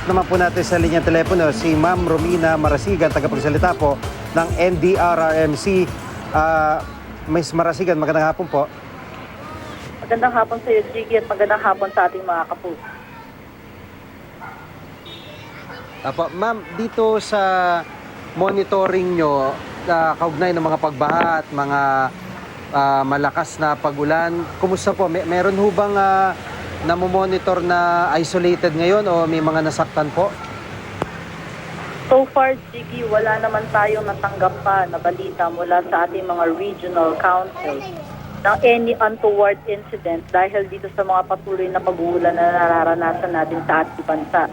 Makausap naman po natin sa linyang telepono si Ma'am Romina Marasigan, tagapagsalita po ng NDRRMC. Ms. Marasigan, magandang hapon po. Magandang hapon sa iyo, Jiggy, at magandang hapon sa ating mga kapuso. Ma'am, dito sa monitoring nyo, kaugnay ng mga pagbaha at mga malakas na pagulan, kumusta po? Meron ho bang namomonitor na isolated ngayon o may mga nasaktan po? So far, Jiggy, wala naman tayong natanggap pa na balita mula sa ating mga regional council ng any untoward incident dahil dito sa mga patuloy na pag-uulan na nararanasan natin sa ating bansa.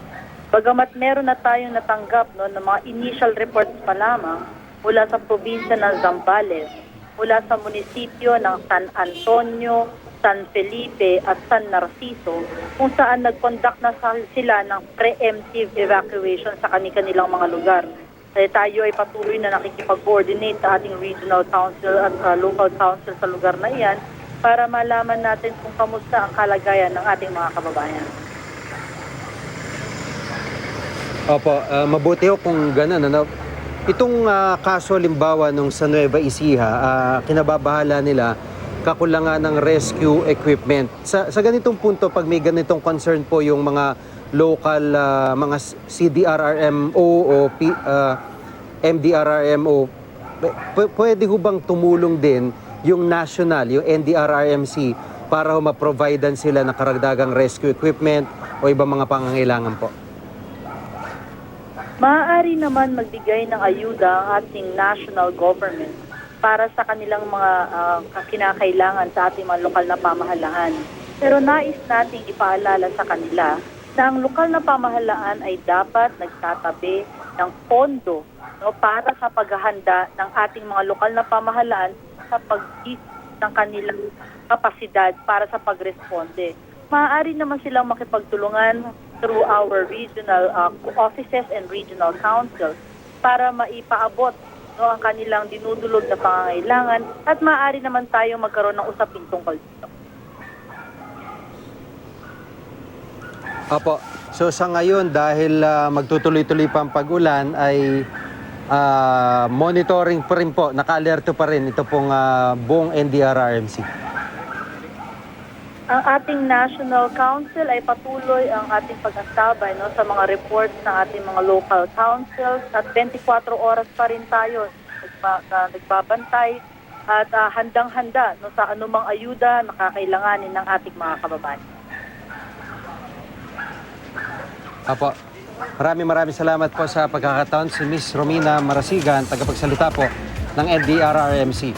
Bagamat meron na tayong natanggap ng mga initial reports pa lamang mula sa probinsya ng Zambales, mula sa munisipyo ng San Antonio, San Felipe at San Narciso, kung saan nag-conduct na sila ng preemptive evacuation sa kanilang mga lugar. Kaya tayo ay patuloy na nakikipag-coordinate sa ating regional council at local council sa lugar na iyan para malaman natin kung kamusta ang kalagayan ng ating mga kababayan. Opo, mabuti ho kung gano'n. Itong kaso halimbawa nung sa Nueva Ecija, kinababahala nila kakulangan ng rescue equipment. Sa ganitong punto, pag may ganitong concern po yung mga local, mga CDRRMO o MDRRMO, pwede ho bang tumulong din yung national, yung NDRRMC para ho ma-providean sila ng karagdagang rescue equipment o ibang mga pangangailangan po? Maaari naman magbigay ng ayuda ang ating national government para sa kanilang mga kinakailangan sa ating mga lokal na pamahalaan. Pero nais nating ipaalala sa kanila na ang lokal na pamahalaan ay dapat nagtatabi ng pondo para sa paghahanda ng ating mga lokal na pamahalaan sa ng kanilang kapasidad para sa pagresponde. Maaari naman silang makipagtulungan through our regional offices and regional councils para maipaabot ang kanilang dinudulog na pangangailangan at maaari naman tayo magkaroon ng usapin tungkol dito. Opo. So sa ngayon, dahil magtutuloy-tuloy pa ang pag-ulan, ay monitoring pa rin po, naka-alerto pa rin ito pong buong NDRRMC. Ang ating National Council ay patuloy ang ating pag-astabay sa mga reports ng ating mga local councils at 24 oras pa rin tayo nagbabantay at handang-handa sa anumang ayuda na kakailanganin ng ating mga kababayan. Apo, maraming salamat po sa pagkakataon si Ms. Romina Marasigan, tagapagsalita po ng NDRRMC.